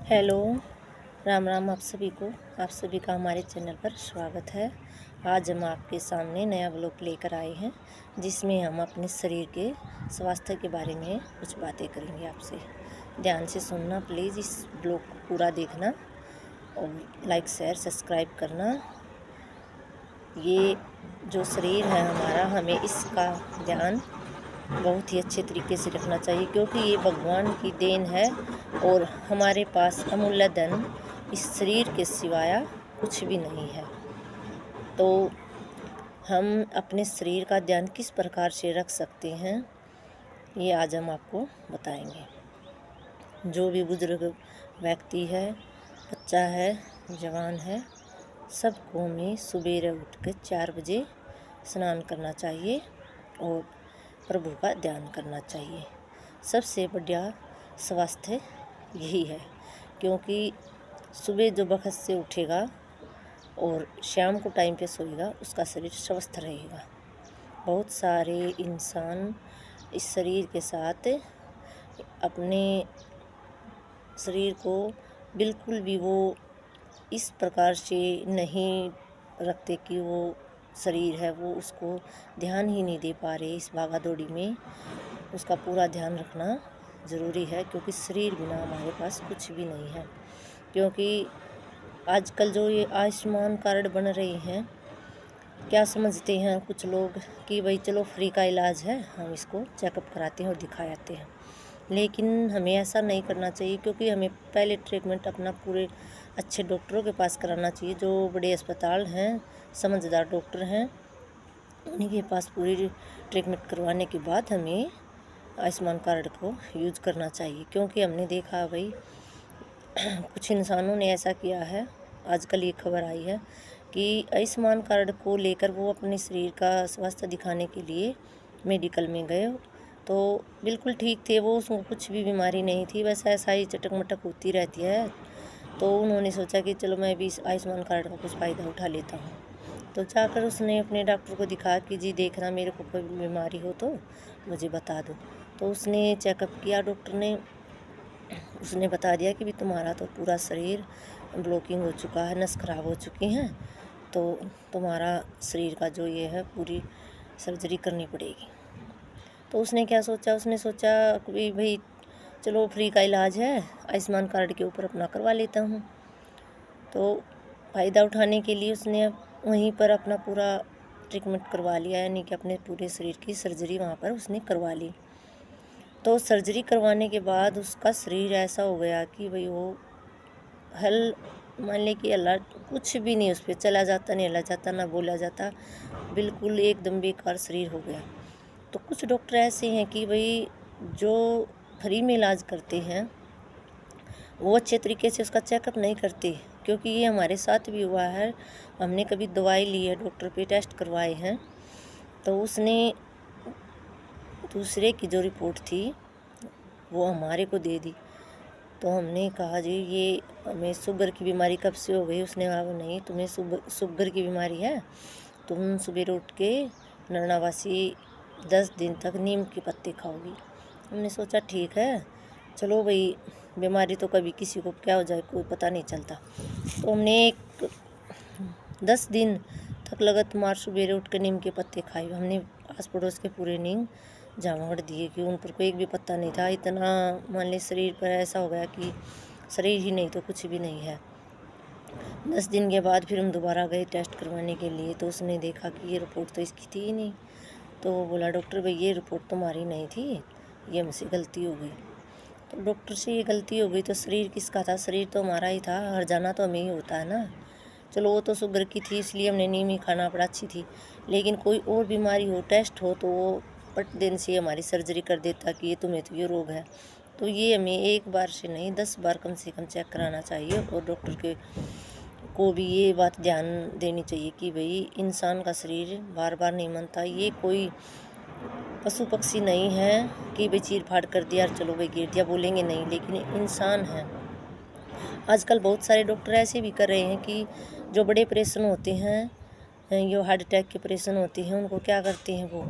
Hello, Ram Ram आप सभी को। आप सभी का हमारे चैनल पर स्वागत है। आज हम आपके सामने नया ब्लॉग लेकर आए हैं, जिसमें हम अपने शरीर के स्वास्थ्य के बारे में कुछ बातें करेंगे आपसे। ध्यान से सुनना प्लीज़, इस ब्लॉग को पूरा देखना और लाइक शेयर सब्सक्राइब करना। ये जो शरीर है हमारा, हमें इसका ध्यान बहुत ही अच्छे तरीके से रखना चाहिए, क्योंकि ये भगवान की देन है और हमारे पास अमूल्य धन इस शरीर के सिवाय कुछ भी नहीं है। तो हम अपने शरीर का ध्यान किस प्रकार से रख सकते हैं, ये आज हम आपको बताएंगे। जो भी बुजुर्ग व्यक्ति है, बच्चा है, जवान है, सबको हमें सुबह उठ कर 4 बजे स्नान करना चाहिए और प्रभु का ध्यान करना चाहिए। सबसे बढ़िया स्वास्थ्य यही है, क्योंकि सुबह जो वक्त से उठेगा और शाम को टाइम पे सोएगा, उसका शरीर स्वस्थ रहेगा। बहुत सारे इंसान इस शरीर के साथ अपने शरीर को बिल्कुल भी वो इस प्रकार से नहीं रखते कि वो शरीर है वो उसको ध्यान ही नहीं दे पा रहे। इस भागा दौड़ी में उसका पूरा ध्यान रखना ज़रूरी है, क्योंकि शरीर बिना हमारे पास कुछ भी नहीं है। क्योंकि आजकल जो ये आयुष्मान कार्ड बन रहे हैं, क्या समझते हैं कुछ लोग कि भाई चलो फ्री का इलाज है, हम इसको चेकअप कराते हैं और दिखा आते हैं। लेकिन हमें ऐसा नहीं करना चाहिए, क्योंकि हमें पहले ट्रीटमेंट अपना पूरे अच्छे डॉक्टरों के पास कराना चाहिए। जो बड़े अस्पताल हैं, समझदार डॉक्टर हैं, उन्हीं के पास पूरी ट्रीटमेंट करवाने के बाद हमें आयुष्मान कार्ड को यूज करना चाहिए। क्योंकि हमने देखा भाई कुछ इंसानों ने ऐसा किया है, आजकल ये खबर आई है कि आयुष्मान कार्ड को लेकर वो अपने शरीर का स्वास्थ्य दिखाने के लिए मेडिकल में गए, तो बिल्कुल ठीक थे वो, उसको कुछ भी बीमारी नहीं थी, बस ऐसा ही चटक मटक होती रहती है। तो उन्होंने सोचा कि चलो मैं भी इस आयुष्मान कार्ड का कुछ फ़ायदा उठा लेता हूँ। तो जाकर उसने अपने डॉक्टर को दिखा कि जी देखना, मेरे को कोई बीमारी हो तो मुझे बता दो। तो उसने चेकअप किया डॉक्टर ने, उसने बता दिया कि भी तुम्हारा तो पूरा शरीर ब्लॉकिंग हो चुका है, नस खराब हो चुकी हैं, तो तुम्हारा शरीर का जो ये है पूरी सर्जरी करनी पड़ेगी। तो उसने क्या सोचा, उसने सोचा कि भाई चलो फ्री का इलाज है, आयुष्मान कार्ड के ऊपर अपना करवा लेता हूँ। तो फ़ायदा उठाने के लिए उसने वहीं पर अपना पूरा ट्रीटमेंट करवा लिया, यानी कि अपने पूरे शरीर की सर्जरी वहाँ पर उसने करवा ली। तो सर्जरी करवाने के बाद उसका शरीर ऐसा हो गया कि भाई वो हल मान ले कि अल्लाह कुछ भी नहीं, उस पर चला जाता, नहीं हिला जाता, ना बोला जाता, बिल्कुल एकदम बेकार शरीर हो गया। तो कुछ डॉक्टर ऐसे हैं कि भाई जो फ्री में इलाज करते हैं वो अच्छे तरीके से उसका चेकअप नहीं करते, क्योंकि ये हमारे साथ भी हुआ है। हमने कभी दवाई ली है, डॉक्टर पे टेस्ट करवाए हैं, तो उसने दूसरे की जो रिपोर्ट थी वो हमारे को दे दी। तो हमने कहा जी ये हमें शुगर की बीमारी कब से हो गई। उसने कहा नहीं, तुम्हें शुगर की बीमारी है, तुम सुबह उठ के नरनावासी 10 दिन तक नीम के पत्ते खाओगी। हमने सोचा ठीक है, चलो भाई बीमारी तो कभी किसी को क्या हो जाए कोई पता नहीं चलता। तो हमने 10 दिन तक लगातार सुबह उठ के नीम के पत्ते खाए। हमने आस पड़ोस के पूरे नीम झावड़ दिए कि उन पर कोई एक भी पत्ता नहीं था। इतना मान ली शरीर पर ऐसा हो गया कि शरीर ही नहीं तो कुछ भी नहीं है। 10 दिन के बाद फिर हम दोबारा गए टेस्ट करवाने के लिए, तो उसने देखा कि ये रिपोर्ट तो इसकी थी ही नहीं। तो वो बोला डॉक्टर भाई ये रिपोर्ट तुम्हारी नहीं थी, ये हमसे गलती हो गई। तो डॉक्टर से ये गलती हो गई तो शरीर किसका था? शरीर तो हमारा ही था, हर जाना तो हमें ही होता है ना। चलो वो तो शुगर की थी इसलिए हमने नीम ही खाना पड़ा, अच्छी थी, लेकिन कोई और बीमारी हो, टेस्ट हो, तो वो पट दिन से हमारी सर्जरी कर देता कि ये तुम्हें तो ये रोग है। तो ये हमें एक बार से नहीं 10 बार कम से कम चेक कराना चाहिए, और डॉक्टर के को भी ये बात ध्यान देनी चाहिए कि भाई इंसान का शरीर बार बार नहीं बनता। ये कोई पशु पक्षी नहीं है कि भाई चीर फाड़ कर दिया चलो भाई गिर दिया, बोलेंगे नहीं, लेकिन इंसान है। आजकल बहुत सारे डॉक्टर ऐसे भी कर रहे हैं कि जो बड़े ऑपरेशन होते हैं, जो हार्ट अटैक के ऑपरेशन होते हैं, उनको क्या करते हैं वो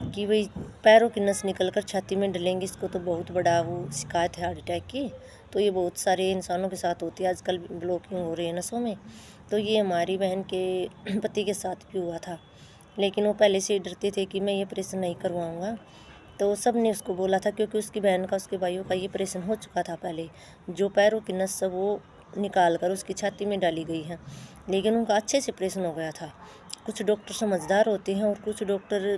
कि भाई पैरों की नस निकल कर छाती में डलेंगे। इसको तो बहुत बड़ा वो शिकायत है हार्ट अटैक की, तो ये बहुत सारे इंसानों के साथ होती है, आजकल ब्लॉकिंग हो रही है नसों में। तो ये हमारी बहन के पति के साथ भी हुआ था, लेकिन वो पहले से ही डरते थे कि मैं ये ऑपरेशन नहीं करवाऊँगा। तो सब ने उसको बोला था, क्योंकि उसकी बहन का, उसके भाइयों का ये ऑपरेशन हो चुका था पहले। जो पैरों की नस सब वो निकाल कर उसकी छाती में डाली गई है, लेकिन उनका अच्छे से ऑपरेशन हो गया था। कुछ डॉक्टर समझदार होते हैं और कुछ डॉक्टर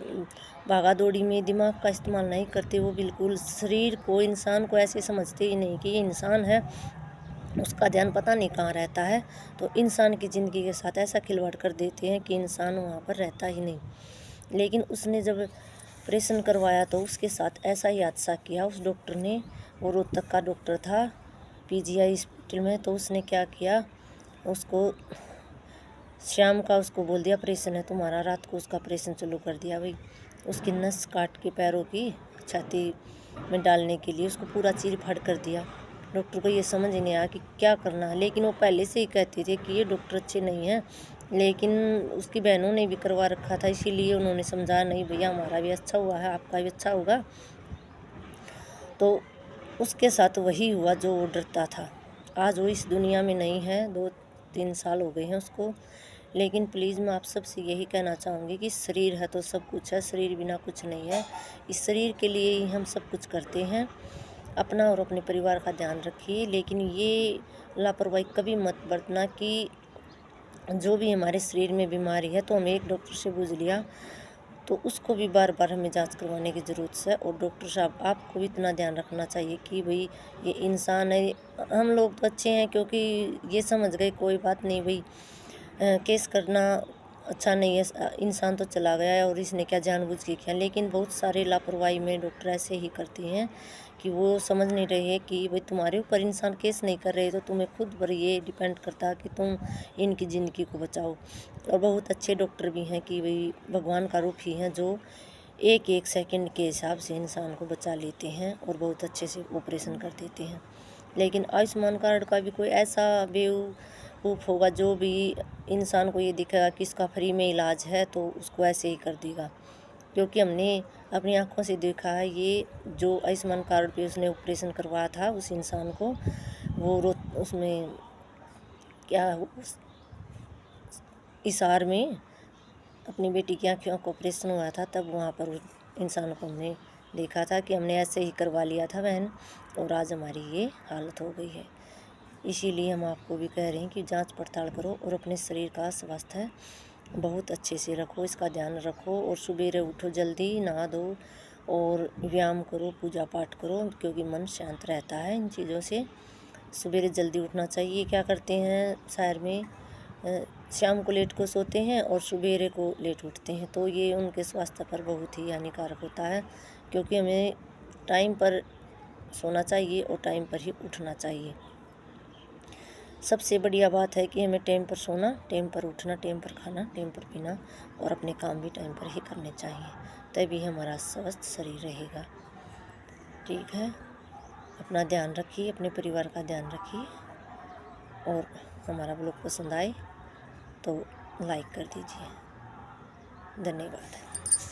भागा दौड़ी में दिमाग का इस्तेमाल नहीं करते। वो बिल्कुल शरीर को, इंसान को ऐसे समझते ही नहीं कि ये इंसान है, उसका ध्यान पता नहीं कहाँ रहता है। तो इंसान की ज़िंदगी के साथ ऐसा खिलवाड़ कर देते हैं कि इंसान वहाँ पर रहता ही नहीं। लेकिन उसने जब ऑपरेशन करवाया तो उसके साथ ऐसा ही हादसा किया उस डॉक्टर ने। वो रोहतक का डॉक्टर था, पीजीआई हॉस्पिटल में। तो उसने क्या किया, उसको शाम का उसको बोल दिया ऑपरेशन है तुम्हारा, रात को उसका ऑपरेशन चालू कर दिया भाई। उसकी नस काट के पैरों की छाती में डालने के लिए उसको पूरा चीर फाड़ कर दिया। डॉक्टर को ये समझ नहीं आया कि क्या करना है, लेकिन वो पहले से ही कहते थे कि ये डॉक्टर अच्छे नहीं हैं। लेकिन उसकी बहनों ने भी करवा रखा था, इसीलिए उन्होंने समझा नहीं भैया हमारा भी अच्छा हुआ है, आपका भी अच्छा होगा। तो उसके साथ वही हुआ जो वो डरता था। आज वो इस दुनिया में नहीं है, 2-3 साल हो गए हैं उसको। लेकिन प्लीज़ मैं आप सबसे यही कहना चाहूँगी कि शरीर है तो सब कुछ है, शरीर बिना कुछ नहीं है। इस शरीर के लिए ही हम सब कुछ करते हैं। अपना और अपने परिवार का ध्यान रखिए, लेकिन ये लापरवाही कभी मत बरतना कि जो भी हमारे शरीर में बीमारी है तो हमें एक डॉक्टर से पूछ लिया, तो उसको भी बार बार हमें जांच करवाने की ज़रूरत है। और डॉक्टर साहब आपको भी इतना ध्यान रखना चाहिए कि भाई ये इंसान है। हम लोग तो अच्छे हैं क्योंकि ये समझ गए कोई बात नहीं भाई, केस करना अच्छा नहीं है, इंसान तो चला गया है और इसने क्या जानबूझ के किया। लेकिन बहुत सारे लापरवाही में डॉक्टर ऐसे ही करते हैं कि वो समझ नहीं रहे कि भाई तुम्हारे ऊपर इंसान केस नहीं कर रहे, तो तुम्हें खुद पर ये डिपेंड करता है कि तुम इनकी ज़िंदगी को बचाओ। और बहुत अच्छे डॉक्टर भी हैं कि भाई भगवान का रूप ही हैं, जो एक एक सेकंड के हिसाब से इंसान को बचा लेते हैं और बहुत अच्छे से ऑपरेशन कर देते हैं। लेकिन आयुष्मान कार्ड का भी कोई ऐसा बेवकूफ़ होगा जो भी इंसान को ये दिखेगा कि इसका फ्री में इलाज है तो उसको ऐसे ही कर देगा। क्योंकि हमने अपनी आँखों से देखा है, ये जो आयुष्मान कार्ड पे उसने ऑपरेशन करवाया था उस इंसान को, वो उसमें क्या उस हिसार में अपनी बेटी की आँखों का ऑपरेशन हुआ था, तब वहाँ पर उस इंसान को हमने देखा था कि हमने ऐसे ही करवा लिया था बहन, और आज हमारी ये हालत हो गई है। इसीलिए हम आपको भी कह रहे हैं कि जांच पड़ताल करो और अपने शरीर का स्वास्थ्य बहुत अच्छे से रखो, इसका ध्यान रखो। और सुबह उठो जल्दी, नहा दो और व्यायाम करो, पूजा पाठ करो, क्योंकि मन शांत रहता है इन चीज़ों से। सवेरे जल्दी उठना चाहिए। क्या करते हैं शहर में, शाम को लेट को सोते हैं और सवेरे को लेट उठते हैं, तो ये उनके स्वास्थ्य पर बहुत ही हानिकारक होता है। क्योंकि हमें टाइम पर सोना चाहिए और टाइम पर ही उठना चाहिए। सबसे बढ़िया बात है कि हमें टाइम पर सोना, टाइम पर उठना, टाइम पर खाना, टाइम पर पीना और अपने काम भी टाइम पर ही करने चाहिए, तभी हमारा स्वस्थ शरीर रहेगा। ठीक है, अपना ध्यान रखिए, अपने परिवार का ध्यान रखिए। और हमारा ब्लॉग पसंद आए तो लाइक कर दीजिए। धन्यवाद।